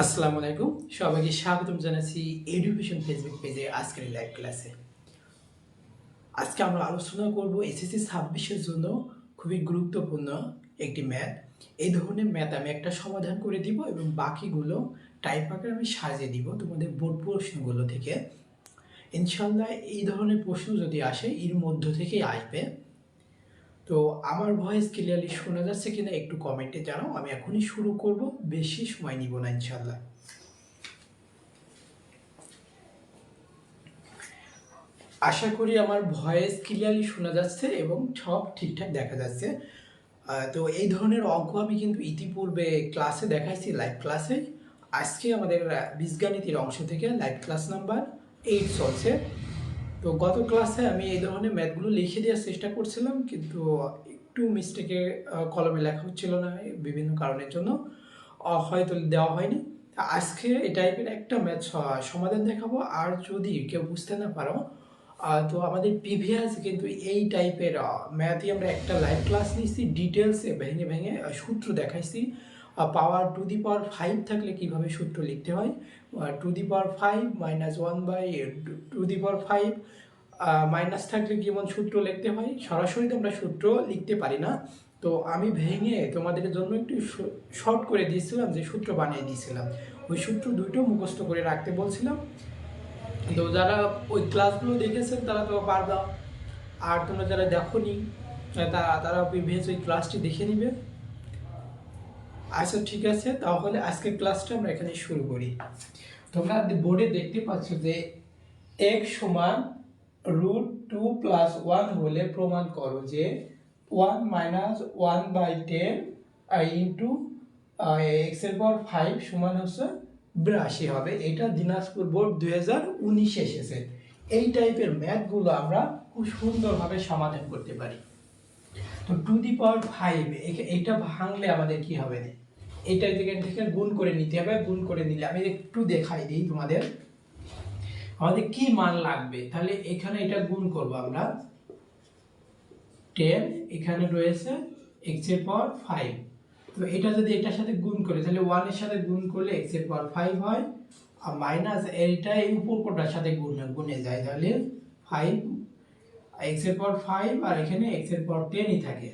আসসালামু আলাইকুম, সবাইকে স্বাগতম জানাচ্ছি এডুকেশন ফেসবুক পেজে আজকের লাইভ ক্লাসে। আজকে আমরা আলোচনা করব এসএসসি 26-এর জন্য খুবই গুরুত্বপূর্ণ একটি ম্যাথ। এই ধরনের ম্যাথ আমি একটা সমাধান করে দিব এবং বাকিগুলো টাইপ আকারে আমি সাজিয়ে দিব তোমাদের বোর্ড প্রশ্নগুলো থেকে। ইনশাআল্লাহ এই ধরনের প্রশ্ন যদি আসে এর মধ্য থেকেই আসবে। তো আমার ভয়েস ক্লিয়ারলি শোনা যাচ্ছে কিনা একটু কমেন্টে জানাও। আমি এখনই শুরু করব, বেশি সময় নিব না ইনশাআল্লাহ। আশা করি আমার ভয়েস ক্লিয়ারলি শোনা যাচ্ছে এবং সব ঠিকঠাক দেখা যাচ্ছে। তো এই ধরনের অঙ্ক আমি কিন্তু ইতিপূর্বে ক্লাসে দেখাইছি, লাইভ ক্লাসে। আজকে আমাদের বীজগণিতের অংশ থেকে লাইভ ক্লাস নাম্বার 8 চলছে। তো গত ক্লাসে আমি এই ধরনের ম্যাথগুলো লিখে দেওয়ার চেষ্টা করছিলাম, কিন্তু একটু মিস্টেকে কলমে লেখা হচ্ছিল না বিভিন্ন কারণের জন্য, হয়তো দেওয়া হয়নি। আজকে এই টাইপের একটা ম্যাথ সমাধান দেখাবো। আর যদি কেউ বুঝতে না পারো, তো আমাদের প্রিভিয়াস কিন্তু এই টাইপের ম্যাথই আমরা একটা লাইভ ক্লাস নিয়েছি, ডিটেলসে ভেঙে ভেঙে সূত্র দেখাইছি। পাওয়ার টু দি পাওয়ার 5 থাকলে কিভাবে সূত্র লিখতে হয়, to the power 5 minus 1/, to the power 5 minus থাকলে কেমন সূত্র লিখতে হয়। সরাসরি তো আমরা সূত্র লিখতে পারি না, তো আমি ভেঙে তোমাদের জন্য একটু শর্ট করে দিয়েছিলাম, যে সূত্র বানিয়ে দিয়েছিলাম। ওই সূত্র দুটো মুখস্থ করে রাখতে বলছিলাম। তো যারা ওই ক্লাসগুলো দেখেছেন তারা তো পারবা, আর তোমরা যারা দেখোনি তারা প্রিভিয়াস ওই ক্লাসটি দেখে নিবে। আচ্ছা ঠিক আছে, তাহলে আজকে ক্লাসটা আমরা এখানে শুরু করি। তোমরা বোর্ডে দেখতে পাচ্ছ যে x সমান √2 + 1 হলে প্রমাণ করো যে 1 - 1/10 ইন্টু x এর পাওয়ার 5 সমান হচ্ছে 82 হবে। এটা দিনাজপুর বোর্ড 2019 এসেছে। এই টাইপের ম্যাথগুলো আমরা খুব সুন্দরভাবে সমাধান করতে পারি। তো টু দি পাওয়ার 5 এটা ভাঙলে আমাদের কি হবে, এইটা থেকে গুণ করে নিতে হবে। গুণ করে নিলে আমি একটু দেখাই দিই তোমাদের আমাদের কি মান লাগবে। তাহলে এখানে এটা গুণ করব আমরা, 10 এখানে রয়েছে x এর পাওয়ার 5। তো এটা যদি এটার সাথে গুণ করি তাহলে 1 এর সাথে গুণ করলে x এর পাওয়ার 5 হয়, আর মাইনাস এইটা এই উপর কোটার সাথে গুণে যায়, তাহলে 5 x এর পাওয়ার 5 আর এখানে x এর পাওয়ার 10ই থাকে।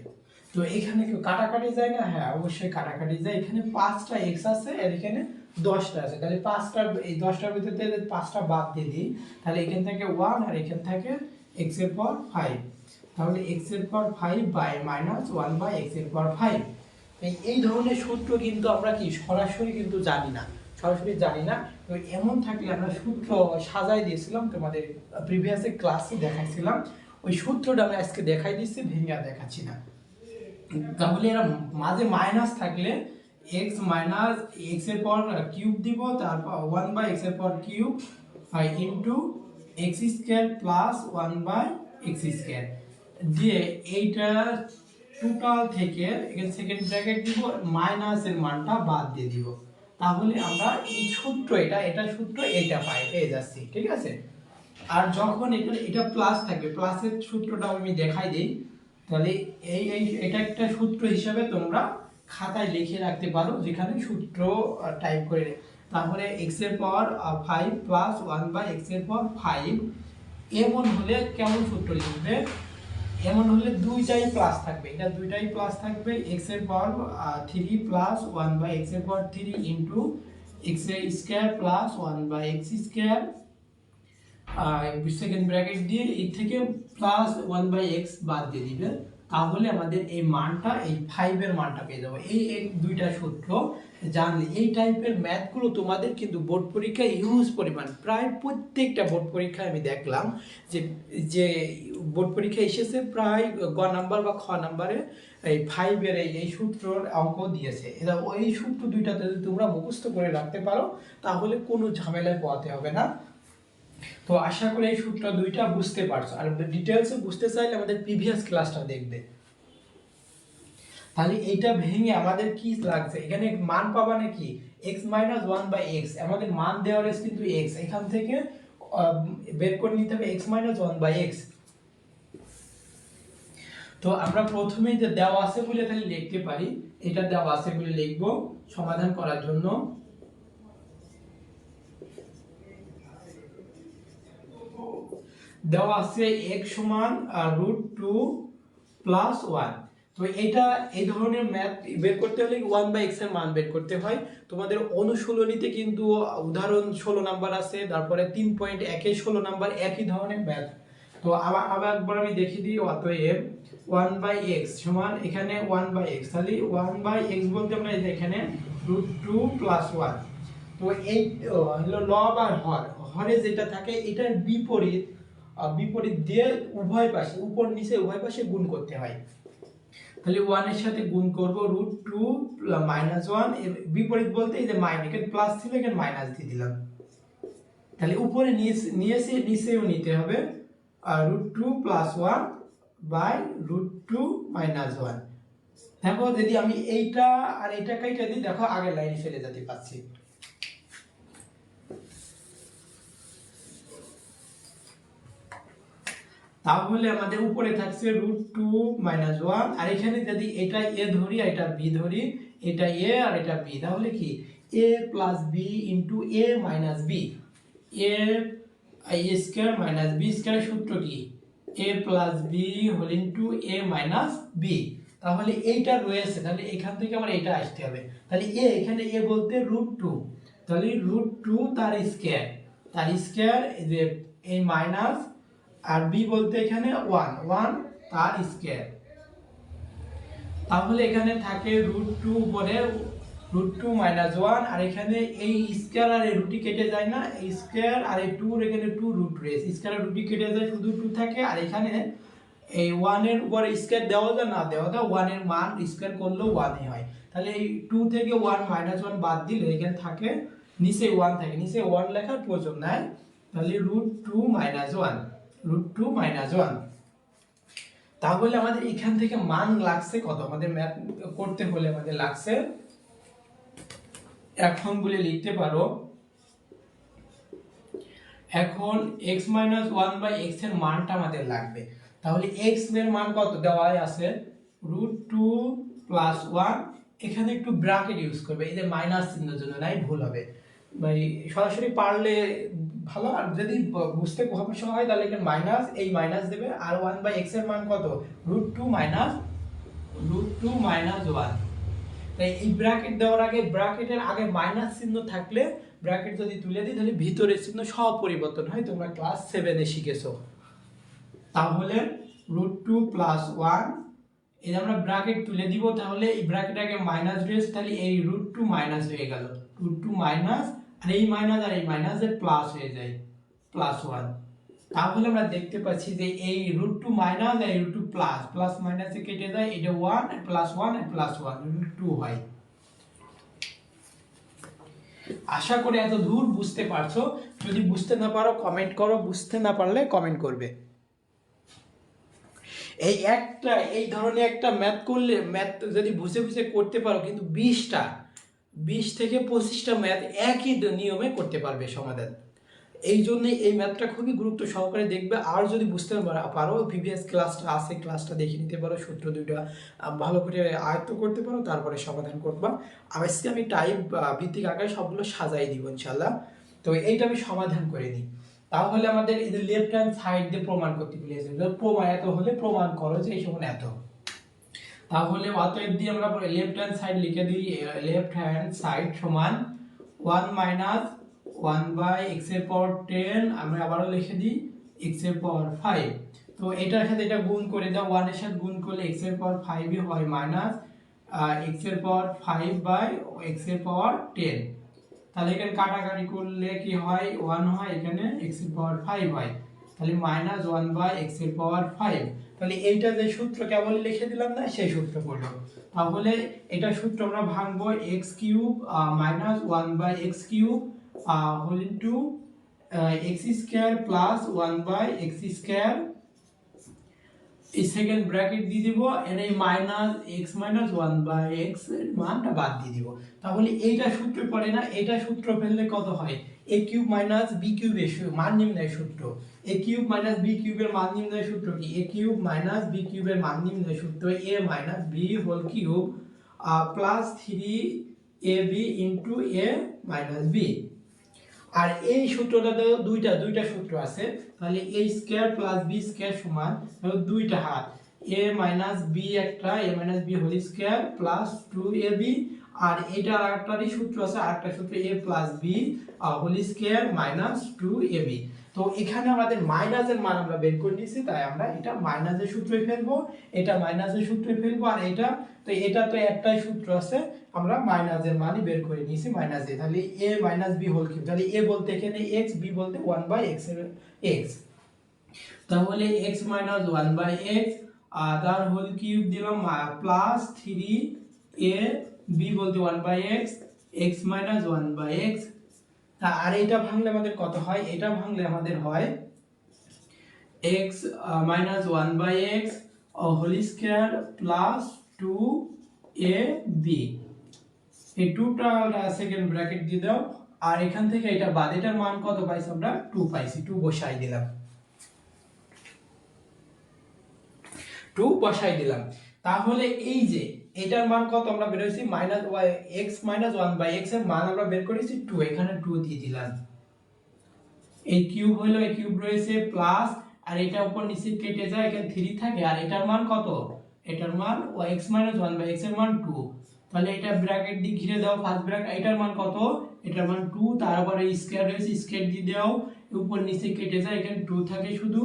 তো এখানে কি কাটাকাটি যায় না? হ্যাঁ অবশ্যই কাটাকাটি যায়। এখানে 5টা x আছে আর এখানে 10টা আছে, তাহলে 5টা এই 10টার ভিতর থেকে 5টা বাদ দিয়ে দিই, তাহলে এখান থেকে 1 আর এখান থেকে x এর পাওয়ার 5। তাহলে x এর পাওয়ার 5 বাই মাইনাস 1/x এর পাওয়ার 5। এই ধরনের সূত্র কিন্তু আমরা কি সরাসরি কিন্তু জানি না, তো এমন থাকলে আমরা সূত্র সাজাই দিয়েছিলাম, তোমাদের প্রিভিয়াস ক্লাসে দেখাইছিলাম। ওই সূত্রটা আমি আজকে দেখাই দিচ্ছি, ভেঙে দেখাচ্ছি না। তাহলে এরা মাঝে মাইনাস থাকলে x মাইনাস x এর পাওয়ার কিউব দিব, তারপর 1/x এর power cube into x square plus 1/x square দিয়ে এইটা টোটাল থেকে এখানে সেকেন্ড ব্র্যাকেট দিব, মাইনাস এর মানটা বাদ দিয়ে দিব। তাহলে আমরা এই সূত্র এটা সূত্র এটা পেয়ে যাচ্ছি, ঠিক আছে। আর যখন এটা প্লাস থাকবে, প্লাসের সূত্রটা আমি দেখাই দিই। তাহলে এটা একটা সূত্র হিসাবে তোমরা খাতায় লিখে রাখতে পারো, যেখানে সূত্র টাইপ করে। তাহলে x এর পাওয়ার 5 প্লাস 1/x এর পাওয়ার 5 এমন হলে কেমন সূত্র লিখবে? এমন হলে দুইটাই প্লাস থাকবে, এটা দুইটাই প্লাস থাকবে। x এর পাওয়ার 3 প্লাস 1/x এর পাওয়ার 3 ইনটু x এর square plus 1/x square second bracket দিয়ে এই থেকে প্লাস 1/x বাদ দিয়ে দিবে। তাহলে আমাদের এই মানটা, এই 5 এর মানটা পেয়ে যাবো। এই দুইটা সূত্র জানলে এই টাইপের ম্যাথগুলো তোমাদের কিন্তু বোর্ড পরীক্ষায় ইউজ পরিমাণ, প্রায় প্রত্যেকটা বোর্ড পরীক্ষায় আমি দেখলাম যে বোর্ড পরীক্ষা এসেছে প্রায় গ নাম্বার বা খ নাম্বারে এই 5 এর এই সূত্রর অঙ্ক দিয়েছে। এটা ওই সূত্র দুইটাতে যদি তোমরা মুখস্থ করে রাখতে পারো তাহলে কোনো ঝামেলায় পোহাতে হবে না। তো আশা করি এই সূত্র দুইটা বুঝতে পারছো। আর ডিটেইলসে বুঝতে চাইলে আমাদের প্রিভিয়াস ক্লাসটা দেখবে। তাহলে এইটা ভেঙে আমাদের কি লাগছে, এখানে মান পাবা নাকি x - 1/x, আমাদের মান দেওয়া রয়েছে কিন্তু x, এখান থেকে বের করে নিতে হবে x - 1/x। তো আমরা প্রথমেই যে দেওয়া আছে বলে তাহলে লিখতে পারি, এটা দেওয়া আছে বলে লিখব সমাধান করার জন্য। দেওয়া আছে x সমান √2 প্লাস 1। তো এটা এই ধরনের ম্যাথ বের করতে হলে 1/x এর মান বের করতে হয়। তোমাদের অনুশীলনীতে কিন্তু উদাহরণ 16 নাম্বার আছে, তারপরে 3.1 এ 16 নাম্বার একই ধরনের ম্যাথ। তো আবার একবার আমি দেখিয়ে দিই। অতএব 1/x সমান এখানে 1/x, তাহলে 1/x বলতে আমরা এই যে এখানে √2 প্লাস 1। তো এই হলো লব আর হর, হরে যেটা থাকে এটার বিপরীত দিয়ে উভয় পাশে উপর নিচে উভয় পাশে গুণ করতে হয়। তাহলে 1 এর সাথে গুণ করব √2 মাইনাস 1, এর বিপরীত বলতে এই যে মাইনাস, এখানে প্লাস ছিল এখানে মাইনাস দিয়ে দিলাম। তাহলে উপরে নিয়েছে নিচেও নিতে হবে √2 প্লাস 1 বাই √2 মাইনাস 1। দেখো যদি আমি এইটা আর এইটা কাইটা দিই, দেখো আগের লাইনে চলে যেতে পারছি। তাহলে আমাদের উপরে থাকছে √2 মাইনাস 1, আর এখানে যদি এটা a ধরি আর এটা b ধরি, এটা a আর এটা b, তাহলে কি a plus b into a minus b, a square minus b square সূত্র কি a plus b whole into a minus b। তাহলে এইটা রয়েছে, তাহলে এখান থেকে আমার এটা আসতে হবে। তাহলে a, এখানে a বলতে √2, তাহলে √2 তার স্কয়ার এই যে এই মাইনাস, আর b বলতে এখানে 1 তার স্কয়ার। তাহলে এখানে থাকে √2 উপরে √2 মাইনাস 1, আর এখানে এই স্কয়ার আর এই রুটি কেটে যায় না, এই স্কয়ার আর এই 2 এর এখানে 2 রুট রয়েছে, স্কয়ার আর রুটি কেটে যায়, শুধু 2 থাকে। আর এখানে এই 1 এর উপরে স্কয়ার দেওয়া যায় না দেওয়া যায়, 1 এর মান স্কয়ার করলেও 1 ই হয়। তাহলে এই 2 থেকে 1 মাইনাস 1 বাদ দিলে এখানে থাকে নিচে 1 থাকে, নিচে 1 লেখার প্রয়োজন নাই। তাহলে √2 মাইনাস 1। তাহলে আমাদের এখান থেকে মান লাগছে কত, আমাদের ম্যাথ করতে হলে আমাদের লাগছে, এখন বলে লিখতে পারো, এখন x মাইনাস 1/x এর মানটা আমাদের লাগবে। তাহলে x এর মান কত দেওয়া আছে √2 প্লাস 1, এখানে একটু ব্র্যাকেট ইউজ করবে, এই যে মাইনাস চিহ্নের জন্য নাই, ভুল হবে ভাই, সরাসরি পারলে ভালো, আর যদি বুঝতে সমস্যা হয় তাহলে এখানে মাইনাস, এই মাইনাস দেবে, আর 1/x এর মান কত √2 মাইনাস 1। তাই এই ব্র্যাকেট দেওয়ার আগে, ব্র্যাকেটের আগে মাইনাস চিহ্ন থাকলে ব্র্যাকেট যদি তুলে দিই তাহলে ভিতরের চিহ্ন সব পরিবর্তন হয়, তোমরা ক্লাস 7 এ শিখেছো। তাহলে √2 প্লাস 1, এই আমরা ব্র্যাকেট তুলে দিব, তাহলে এই ব্র্যাকেট আগে মাইনাস রয়েছে, তাহলে এই √2 মাইনাস হয়ে গেল, √2 মাইনাস, আর এই মাইনাস আর এই মাইনাসের প্লাস হয়ে যায় প্লাস 1। তাহলে আমরা দেখতে পাচ্ছি যে এই √2 মাইনাস আর এই √2 প্লাস, প্লাস মাইনাসে কেটে যায়, এটা 1 আর প্লাস 1 আর প্লাস 1 √2 হয়। আশা করি এত দূর বুঝতে পারছো। যদি বুঝতে না পারো কমেন্ট করো, বুঝতে না পারলে কমেন্ট করবে। এই ধরনের একটা ম্যাথ করলে, ম্যাথ যদি বুঝে বুঝে করতে পারো, কিন্তু 20 থেকে 25টা ম্যাথ একই নিয়মে করতে পারবে সমাধান। এই জন্যই এই ম্যাথটা খুবই গুরুত্ব সহকারে দেখবে। আর যদি বুঝতে পারো, প্রিভিয়াস ক্লাসটা আছে, ক্লাসটা দেখে নিতে পারো, সূত্র দুইটা ভালো করে আয়ত্ত করতে পারো, তারপরে সমাধান করবা। আজকে আমি টাইপ ভিত্তিক আকারে সবগুলো সাজাই দিব ইনশাল্লাহ। তো এইটা আমি সমাধান করে নিই। তাহলে আমাদের এই যে লেফট হ্যান্ড সাইড দিয়ে প্রমাণ করতে বলেছে, প্রমাণ এত হলে প্রমাণ করো যে এই সমান এত। তাহলে অতএব দিয়ে আমরা লেফট হ্যান্ড সাইড লিখে দিই, লেফট হ্যান্ড সাইড সমান 1 মাইনাস 1/x এর পাওয়ার 10, আমরা আবারও লিখে দিই x এর পাওয়ার 5। তো এটার সাথে এটা গুণ করে দাও, 1 এর সাথে গুণ করলে x এর পাওয়ার 5 ই হয় মাইনাস x এর পাওয়ার 5/x এর পাওয়ার 10। তাহলে এখানে কাটাকাটি করলে কি হয় 1 হয়, এখানে x এর পাওয়ার 5 হয়, তাহলে মাইনাস 1/x এর পাওয়ার 5। তাহলে এইটা যে সূত্র কেবল লিখে দিলাম না, সেই সূত্র পড়লো। তাহলে এটা সূত্র আমরা ভাঙবো, x cube minus 1/x cube whole into x square plus 1/x square, এই সেকেন্ড ব্র্যাকেট দিয়ে দিব, এর এই মাইনাস x মাইনাস 1/x এর মানটা বাদ দিয়ে দিব। তাহলে এইটা সূত্র পড়ে না, এটা সূত্র ফেললে কত হয় a কিউব মাইনাস b কিউবের মান নির্ণয় সূত্র। a কিউব মাইনাস b কিউবের মান নির্ণয় সূত্র কি, a কিউব মাইনাস b কিউবের মান নির্ণয় সূত্র a minus b whole cube plus 3ab into a minus b। আর এই সূত্রটাতে দুইটা সূত্র আছে, তাহলে a square plus b square সমান দুইটা হাত a মাইনাস b একটা a minus b whole square plus 2ab, আর এটার আরেকটারই সূত্র আছে, আরেকটা সূত্র a plus b whole square minus 2ab। তো এখানে আমাদের মাইনাসের মান আমরা বের করে নিয়েছি, তাই আমরা এটা মাইনাসের সূত্রে ফেলবো, এটা মাইনাসের সূত্রে ফেলবো, আর এটা তো একটাই সূত্র আছে, আমরা মাইনাসের মানই বের করে নিয়েছি মাইনাস এ। তাহলে a minus b whole cube, তাহলে a বলতে এখানে x, b বলতে 1/x এর x, তাহলে x মাইনাস 1/x তার হোল কিউব দিলাম প্লাস 3a, b বলতে 1/x, x মাইনাস 1/x। আর এটা ভাঙলে আমাদের কত হয়? এটা ভাঙলে আমাদের হয় x minus 1/x whole square plus 2ab। এই 2টা সেকেন্ড ব্র্যাকেট দিয়ে দাও, আর এখান থেকে এটা বাদ, এটার মান কত পাইছি আমরা? 2 পাইছি, 2 বসাই দিলাম, 2 বসাই দিলাম। তাহলে এই যে এটার মান কত আমরা বের করেছি? মাইনাস x মাইনাস 1/x এর মান আমরা বের করেছি 2, এখানে 2 দিয়ে দিলাম। এই কিউব হলো, এই কিউব রয়েছে প্লাস, আর এটা উপর নিচে কেটে যায়, এখানে 3 থাকে, আর এটার মান কত? এটার মান x মাইনাস 1/x এর মান 2, তাহলে এটা ব্র্যাকেট দিয়ে ঘিরে দাও, ফার্স্ট ব্র্যাকেট, এটার মান কত? এটার মান 2, তারপরে স্কয়ার রয়েছে, স্কয়ার দিয়ে দাও, উপর নিচে কেটে যায়, এখানে 2 থাকে শুধু,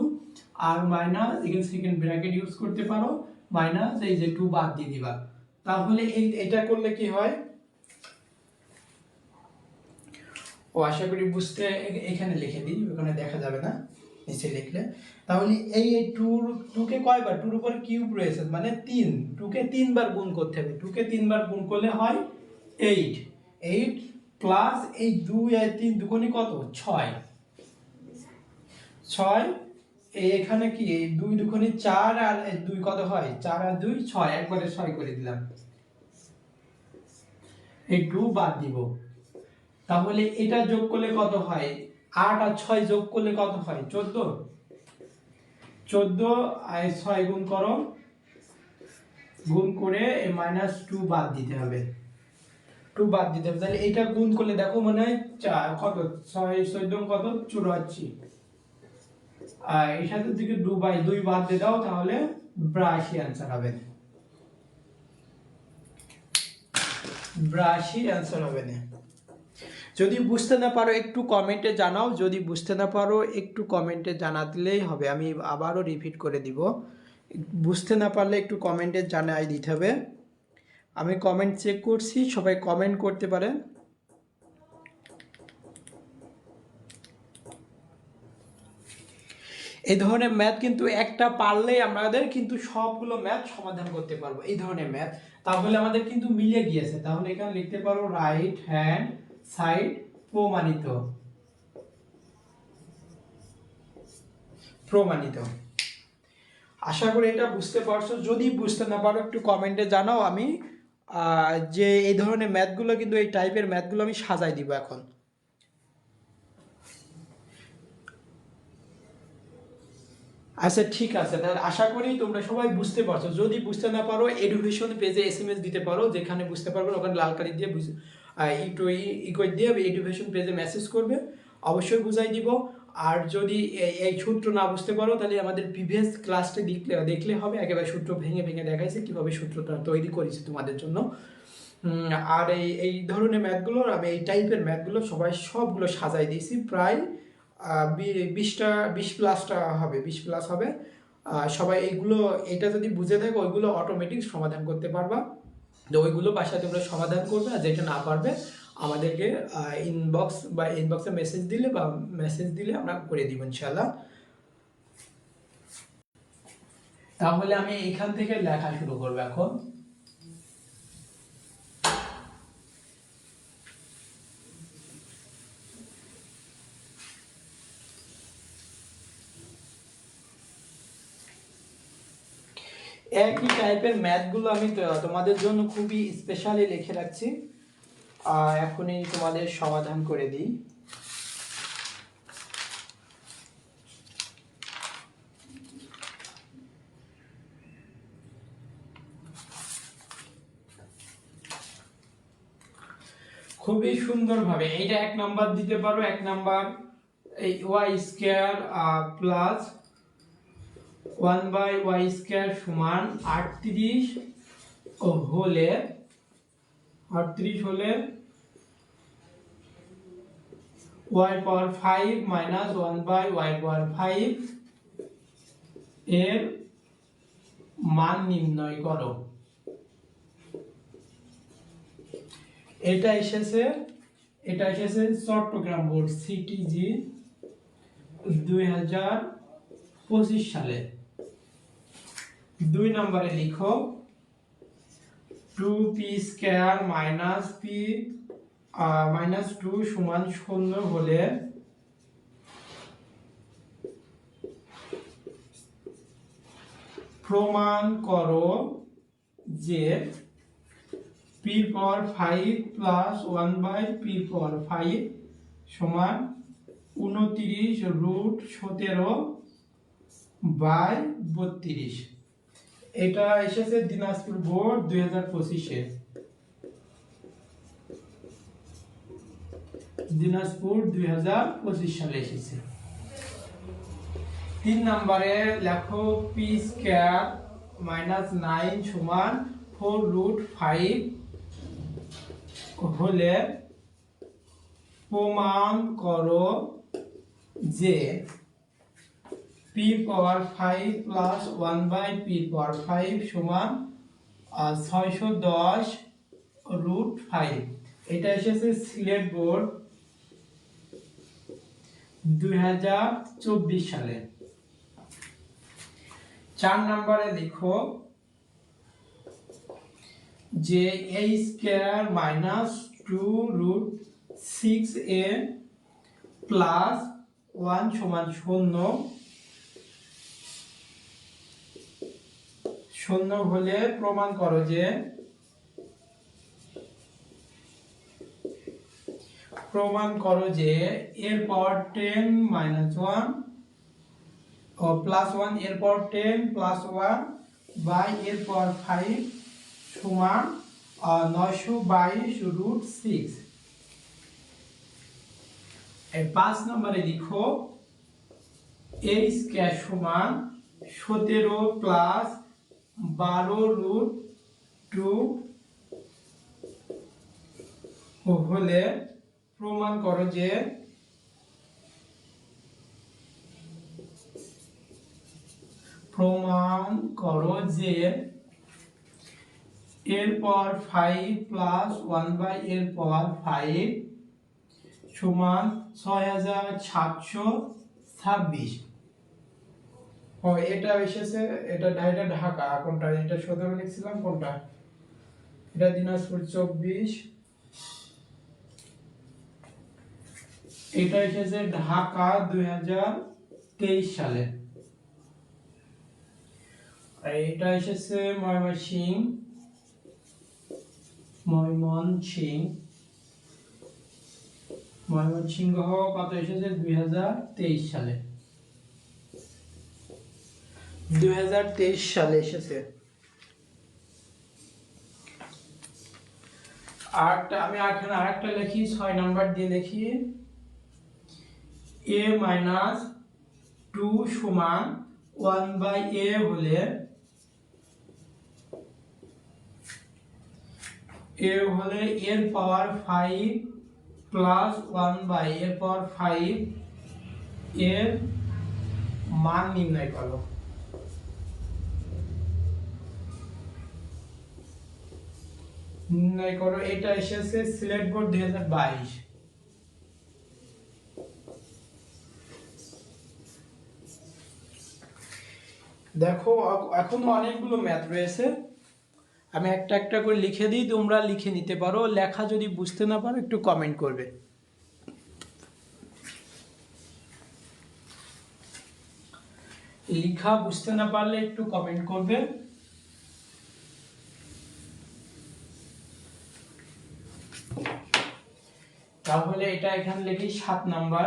আর মাইনাস এখানে সেকেন্ড ব্র্যাকেট ইউজ করতে পারো, মাইনাস এই যে 2 বাদ দিয়ে দিবা। তাহলে এটা করলে কি হয়? ও আশা করি বুঝতে, এখানে লিখে দিই, ওখানে দেখা যাবে না, নিচে লিখলে। তাহলে এই 2 কে কয়বার? 2 এর উপর কিউব রয়েছে মানে 3, 2 কে 3 বার গুণ করতে হবে, 2 কে 3 বার গুণ করলে হয় 8, 8 প্লাস এই 2 আর 3 দুগুণই কত? 6, 6 এখানে কি 2 দুগুণই 4, আর 2 কত হয়? 4 আর 2 6, একবারে 6 করে দিলাম, এই 2 বাদ দিব। তাহলে এটা যোগ করলে কত হয়? 8 আর 6 যোগ করলে কত হয়? 14, 14 আর 6 গুণ করো, গুণ করে এই -2 বাদ দিতে হবে, 2 বাদ দিতে হবে। তাহলে এটা গুণ করলে দেখো মনে হয় কত? 6 14 কত? 84, আর এর সাথে থেকে 2/2 বাদ দিয়ে দাও, তাহলে 82 आंसर হবে, 82 आंसर হবে না। যদি বুঝতে না পারো একটু কমেন্টে জানাও, যদি বুঝতে না পারো একটু কমেন্টে জানালেই হবে, আমি আবারও রিপিট করে দিব। বুঝতে না পারলে একটু কমেন্টে জানাই দিতে হবে, আমি কমেন্ট চেক করছি, সবাই কমেন্ট করতে পারেন। এই ধরনের ম্যাথ কিন্তু একটা পারলেই আমাদের কিন্তু সবগুলো ম্যাথ সমাধান করতে পারবো, এই ধরনের ম্যাথ। তাহলে আমাদের কিন্তু মিলে গিয়েছে, তাহলে এখানে লিখতে পারো রাইট হ্যান্ড সাইড প্রমাণিত, প্রমাণিত। আশা করি এটা বুঝতে পারছো, যদি বুঝতে না পারো একটু কমেন্টে জানাও, আমি যে এই ধরনের ম্যাথগুলো কিন্তু এই টাইপের ম্যাথগুলো আমি সাজাই দিব এখন। আচ্ছা ঠিক আছে, তাহলে আশা করি তোমরা সবাই বুঝতে পারছো। যদি বুঝতে না পারো এডুকেশন পেজে এসএমএস দিতে পারো, যেখানে বুঝতে পারবে ওখানে লাল কালি দিয়ে ইকুইট দিয়ে এডুকেশন পেজে মেসেজ করবে, অবশ্যই বুঝাই দিব। আর যদি এই সূত্র না বুঝতে পারো তাহলে আমাদের প্রিভিয়াস ক্লাসটা দেখলে হবে, একেবারে সূত্র ভেঙে ভেঙে দেখাইছে কিভাবে সূত্রটা তৈরি করেছি তোমাদের জন্য। আর এই ধরনের ম্যাথগুলো, আমি এই টাইপের ম্যাথগুলো সবগুলো সাজাই দিয়েছি, প্রায় 20+টা হবে, 20+ হবে। সবাই এইগুলো, এটা যদি বুঝে থাকো ওইগুলো অটোমেটিক সমাধান করতে পারবা, তো ওইগুলো বাসায় তোমরা সমাধান করবে, আর যেটা না পারবে আমাদেরকে ইনবক্সে মেসেজ দিলে আমরা করে দিব ইনশাআল্লাহ। তাহলে আমি এখান থেকে লেখা শুরু করবো এখন। একই টাইপের ম্যাথগুলো আমি তোমাদের জন্য খুবই স্পেশালি লিখে রাখছি, এখনই তোমাদের সমাধান করে দিই। খুবই সুন্দরভাবে এইটা 1 নাম্বার দিতে পারো। 1 নাম্বার এই y square plus 1/y square সমান 38 হলে 38 হলে y পাওয়ার 5 মাইনাস 1/y পাওয়ার 5 এর মান নির্ণয় করো। এটা এসেছে চট্টগ্রাম বোর্ড সিটিজি 2025 সালে। 2 নম্বরে লিখো 2p square minus p minus 2 সমান 0 হলে প্রমাণ করো যে p পাওয়ার 5 প্লাস 1/p পাওয়ার 5 সমান 29√17/32। এটা এসেছে দিনাজপুর বোর্ড 2025-এ। দিনাজপুর 2025 সালে এসেছে। 3 নম্বরে লেখো p স্কয়ার মাইনাস 9 সমান 4√5 হলে প্রমাণ করো যে p পাওয়ার 5 প্লাস 1/p পাওয়ার 5 সমান 610√5। এটা এসেছে সিলেট বোর্ড 2024 সালে। 4 নম্বরে লিখো যে a square minus 2√6a plus 1 সমান 0 হলে প্রমাণ করো যে এর পাওয়ার 10 মাইনাস 1 ও প্লাস 1 এর পাওয়ার 10 প্লাস 1 বাই এর পাওয়ার 5 সমান 922√6। এই 5 নম্বরে লিখো a স্কয়ার সমান 17 প্লাস 12√2 হলে প্রমাণ করো যে এর পাওয়ার 5 প্লাস 1/এর পাওয়ার 5 সমান 6726। ও এটা এসেছে, এটা ঢাকা। কোনটা এটা 17 লিখছিলাম, কোনটা এটা দিনাজপুর 24। এটা এসেছে ঢাকা 2023 সালে। এটা এসেছে ময়মনসিংহ কত এসেছে 2023 সালে। 2023 সালে এসেছে। আমি এখানে আরেকটা লিখি, 6 নাম্বার দিয়ে লিখি a মাইনাস 2 সমান 1/a হলে এর পাওয়ার 5 প্লাস 1/এর পাওয়ার 5 এর মান নির্ণয় করো। এটা এসেছে সিলেট বোর্ড 2022। দেখো এখনো অনেকগুলো ম্যাথ রয়েছে, আমি একটা একটা করে লিখে দিই, তোমরা লিখে নিতে পারো। লেখা যদি বুঝতে না পারো একটু কমেন্ট করবে। লেখা বুঝতে না পারলে একটু কমেন্ট করবে। তাহলে এটা এখানে লিখি 7 নাম্বার।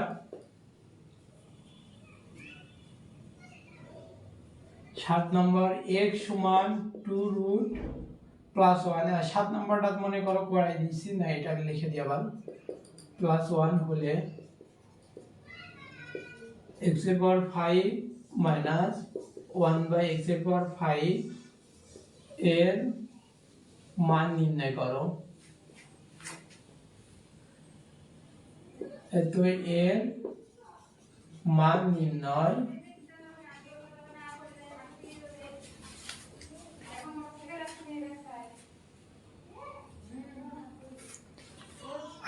7 নাম্বার x সমান 2√10 প্লাস 1 আর 7 নাম্বারটা মনে করো করাই দিয়েছি না, এটা লিখে দিই আবার। প্লাস 1 হলে x এর পাওয়ার 5 মাইনাস 1 বাই x এর পাওয়ার 5 এর মান নির্ণয় করো। তো এর মান নির্ণয়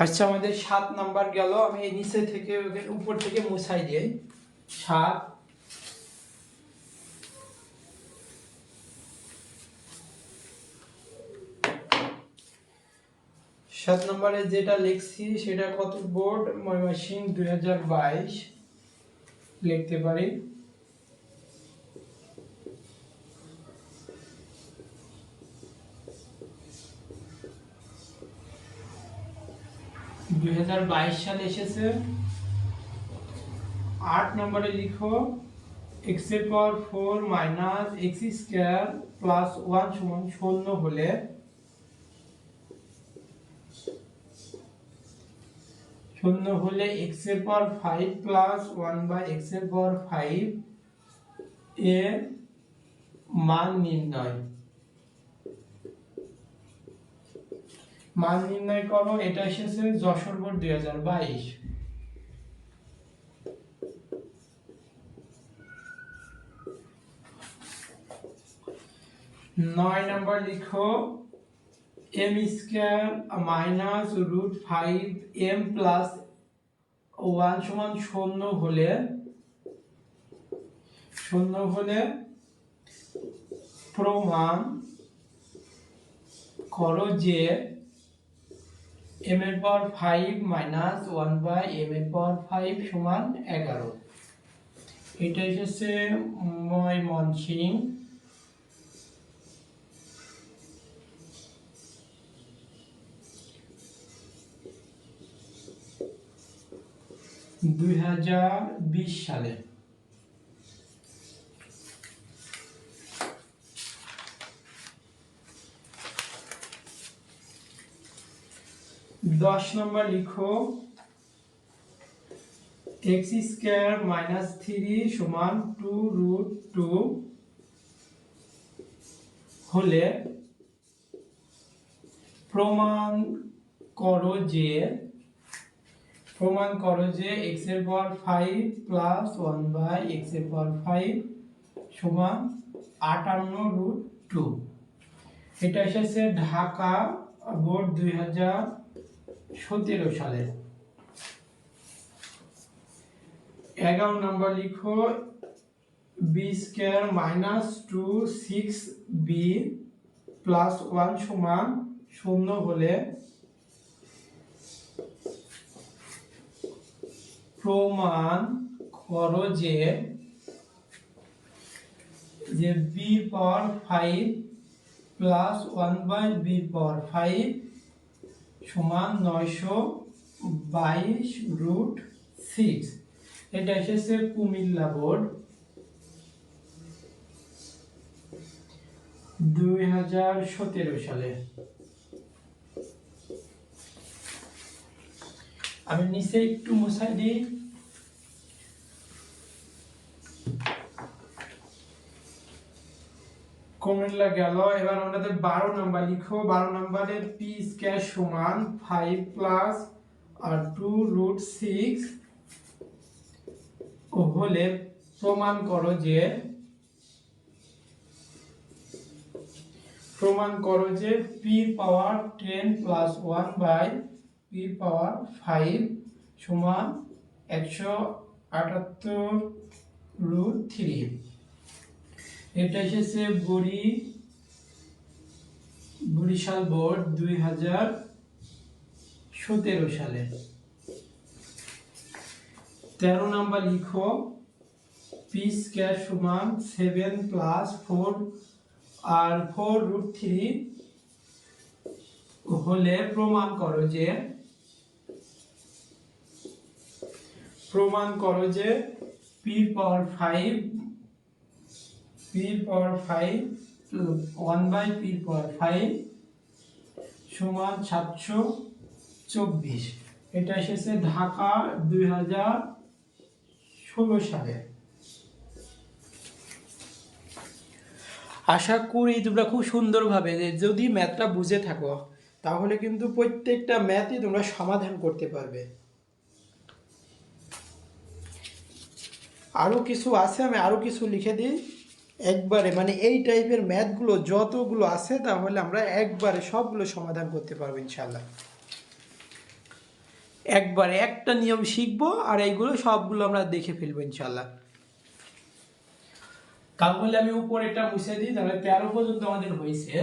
আচ্ছা, আমাদের 7 নাম্বার গেল। আমি এই নিচে থেকে উপর থেকে মুছাই দিই। 7 নম্বরে যেটা লিখছি সেটা কত বোর্ড ময়মনসিংহ 2022 লিখতে পারি। সালে এসেছে। 8 নম্বরে লিখো x এর পাওয়ার 4 মাইনাস x স্কয়ার প্লাস 1 সমান 0 হলে x এর পাওয়ার 5 প্লাস 1 বাই x এর পাওয়ার 5 এর মান নির্ণয় করো। এটা এসেছে যশোর বোর্ড 2022। 9 নাম্বার লিখো m square minus root 5 m plus 1 সমান 0 হলে প্রমাণ করো যে m এর পাওয়ার 5 মাইনাস 1 বাই m এর পাওয়ার 5 সমান 11। এটা এসেছে ময়মনসিংহ 2020 সালে। 10 নম্বর লিখো x স্কয়ার মাইনাস 3 সমান 2 রুট 2 হলে প্রমাণ করো যে x এর পাওয়ার 5 প্লাস 1 বাই x এর পাওয়ার 5 সমান 58 রুট 2। এটা এসেছে ঢাকা বোর্ড 2017 সালে। 11 নম্বর লিখো b square minus 2 6b plus 1 সমান 0 হলে প্রমাণ করো যে b power 5 plus 1 by b power 5 সমান 922 রুট 6। এটা এসেছে কুমিল্লা বোর্ড 2017 সালে। আমি নিচে একটু মুছাই দিই। কুমিল্লা গেল। এবার আমাদের 12 নাম্বার লিখো। 12 নম্বরে p স্কয়ার সমান 5 প্লাস আর 2 রুট 6 হলে প্রমাণ করো যে p power 10 plus 1 by p power 5 সমান 178 রুট 3। এটা এসেছে বরিশাল বোর্ড 2017 সালে। 13 নাম্বার লিখো p স্কয়ার সমান 7 প্লাস 4 আর 4 রুট 3 হলে প্রমাণ করো যে p power 5 1 by p power 5 সমান 724। এটা এসেছে ঢাকা 2016 সালে। আশা করি তোমরা খুব সুন্দরভাবে, যদি ম্যাথটা বুঝে থাকো তাহলে কিন্তু প্রত্যেকটা ম্যাথই তোমরা সমাধান করতে পারবে। আরও কিছু আছে, আমি আরও কিছু লিখে দিই একবারে, মানে এই টাইপের ম্যাথগুলো যতগুলো আছে তাহলে আমরা একবারে সবগুলো সমাধান করতে পারবো ইনশাল্লাহ। একবারে একটা নিয়ম শিখবো আর এইগুলো সবগুলো আমরা দেখে ফেলবো ইনশাল্লাহ। তাহলে আমি উপরেটা মুছে দিই, তাহলে 13 পর্যন্ত আমাদের হয়েছে।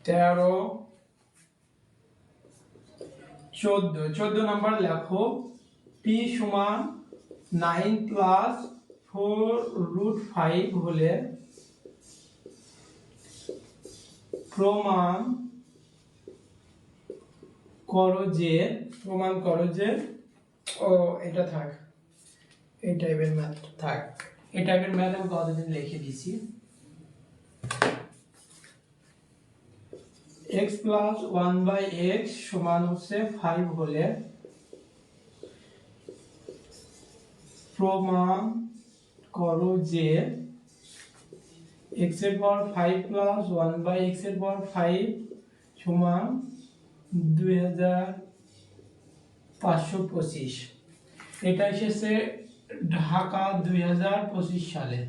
তেরো, 14 নাম্বার লেখো। পি সমান 9 প্লাস 4√5 হলে প্রমাণ করো যে ও এটা থাক, এই টাইপের ম্যাথ থাক, এই টাইপের ম্যাথ আমি কতদিন লিখে দিয়েছি। x প্লাস 1/x সমান হচ্ছে 5 হলে প্রমাণ করো যে x এর পাওয়ার 5 প্লাস 1/x এর পাওয়ার 5 সমান 2525। এটা এসেছে ঢাকা 2025 সালে।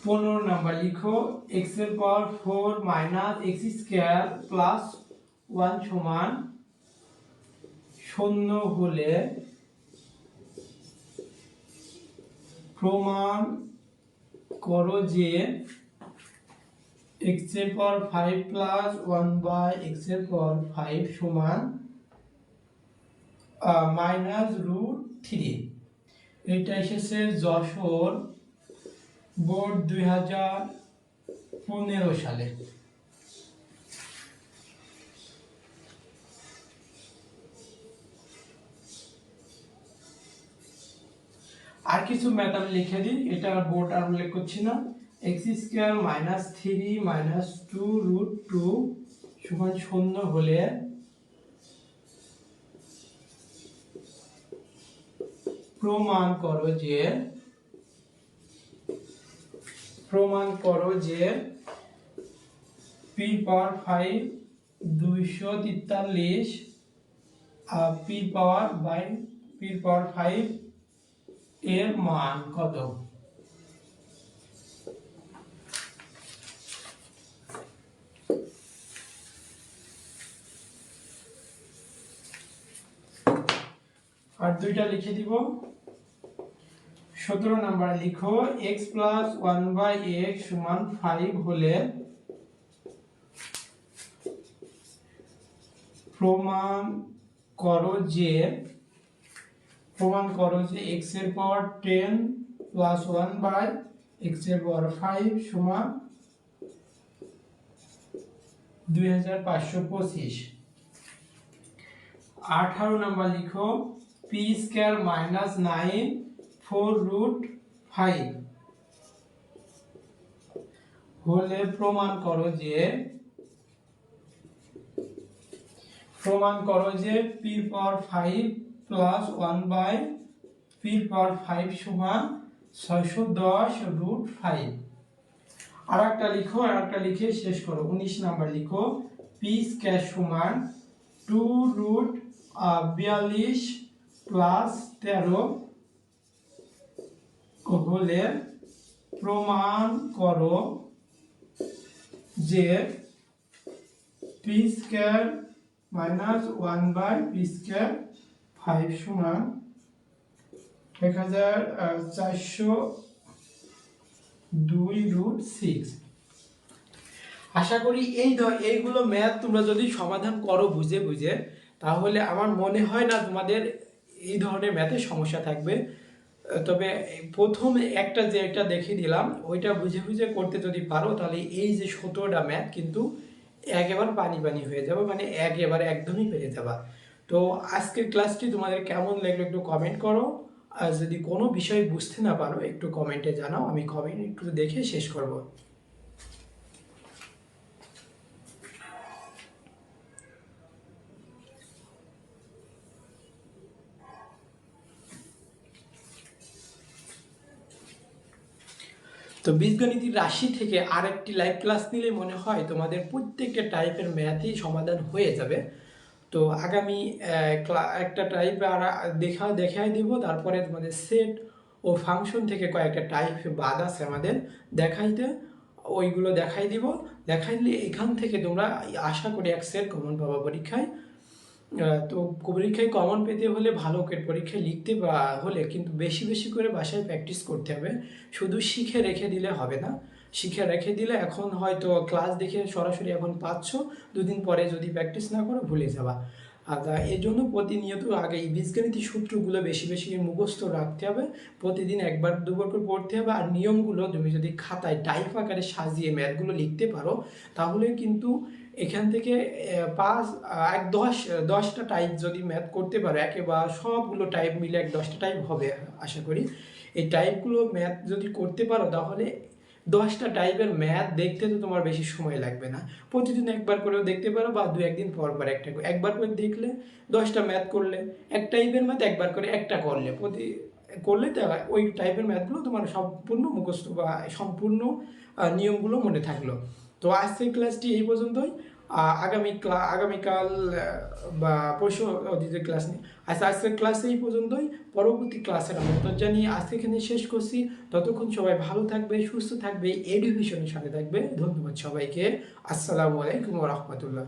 15 নাম্বার লিখো। x এর পাওয়ার 4 মাইনাস x স্কয়ার প্লাস 1 সমান 0 হলে প্রমাণ করো যে x এর পাওয়ার 5 প্লাস 1/x এর পাওয়ার 5 সমান -√3। এটা এসেছে যশোর বোর্ড 2015 সালে। আর কিছু ম্যাথ আমি লিখে দিই, এটা বোর্ড আর উল্লেখ করছি না। x স্কয়ার মাইনাস 3 মাইনাস 2√2 সমান 0 হলে প্রমাণ করো যে p পাওয়ার 5 243 p পাওয়ার 5 এর মান কত। আর দুইটা লিখে দিব। 17 নাম্বার লিখো। x প্লাস 1/x সমান 5 হলে প্রমাণ করো যে x এর পাওয়ার 10 প্লাস 1/x এর পাওয়ার 5 সমান 2525। 18 নাম্বার লিখো। p স্কয়ার মাইনাস 9 4√5 হলে প্রমাণ করো যে p পাওয়ার 5 প্লাস 1/p পাওয়ার 5 সমান 610√5। আর একটা লিখে শেষ করো। 19 নাম্বার লিখো। p স্কয়ার সমান 2√42 প্লাস 13 হলে প্রমাণ করো যে p square minus 1/p square 5 সমান 1402√6। আশা করি এইগুলো ম্যাথ তোমরা যদি সমাধান করো বুঝে তাহলে আমার মনে হয় না তোমাদের এই ধরনের ম্যাথে সমস্যা থাকবে। তবে প্রথম একটা দেখিয়ে দিলাম ওইটা বুঝে করতে যদি পারো তাহলে এই যে 17টা ম্যাথ কিন্তু একেবারে পানি হয়ে যাবে, মানে একেবারে একদমই পেরে যাবা। তো আজকের ক্লাসটি তোমাদের কেমন লাগলো একটু কমেন্ট করো, আর যদি কোনো বিষয় বুঝতে না পারো একটু কমেন্টে জানাও, আমি কমেন্ট একটু দেখে শেষ করব। তো বীজগণিতের রাশি থেকে আরেকটি লাইভ ক্লাস নিলে মনে হয় তোমাদের প্রত্যেকটা টাইপের ম্যাথই সমাধান হয়ে যাবে। তো আগামী একটা টাইপ আর দেখাই দিব, তারপরে তোমাদের সেট ও ফাংশন থেকে কয়েকটা টাইপ বাদ আছে আমাদের দেখাইতে, ওইগুলো দেখাই দিব। দেখাইলে এখান থেকে তোমরা আশা করি এক সেট কমন পাবা পরীক্ষায়। তো পরীক্ষায় কমন পেতে হলে ভালো করে পরীক্ষায় লিখতে হলে কিন্তু বেশি বেশি করে বাসায় প্র্যাকটিস করতে হবে, শুধু শিখে রেখে দিলে হবে না। শিখে রেখে দিলে এখন হয়তো ক্লাস দেখে সরাসরি এখন পাচ্ছ, দুদিন পরে যদি প্র্যাকটিস না করো ভুলে যাবা। আর এই জন্য প্রতিনিয়ত আগে এই বীজগণিতের সূত্রগুলো বেশি বেশি মুখস্থ রাখতে হবে, প্রতিদিন একবার দুবার করে পড়তে হবে। আর নিয়মগুলো তুমি যদি খাতায় টাইপ আকারে সাজিয়ে ম্যাথগুলো লিখতে পারো, তাহলে কিন্তু এখান থেকে দশটা টাইপ যদি ম্যাথ করতে পারো, একেবারে সবগুলো টাইপ মিলে 10টা টাইপ হবে আশা করি। এই টাইপগুলো ম্যাথ যদি করতে পারো তাহলে 10টা টাইপের ম্যাথ দেখতে তো তোমার বেশি সময় লাগবে না। প্রতিদিন একবার করেও দেখতে পারো, বা দু একদিন পর পর একবার করে দেখলে 10টা ম্যাথ করলে, এক টাইপের ম্যাথ একবার করে একটা করলে করলে ওই টাইপের ম্যাথগুলো তোমার সম্পূর্ণ মুখস্থ বা সম্পূর্ণ নিয়মগুলো মনে থাকলো। তো আজকের ক্লাসটি এই পর্যন্তই। আগামীকাল বা পরশু যে ক্লাস নেই, আজকের ক্লাসে এই পর্যন্তই। পরবর্তী ক্লাসের আমন্ত্রণ জানিয়ে আজকে এখানে শেষ করছি। ততক্ষণ সবাই ভালো থাকবে, সুস্থ থাকবে, এডুকেশনের সাথে থাকবে। ধন্যবাদ সবাইকে। আসসালামু আলাইকুম ওয়া রাহমাতুল্লাহ।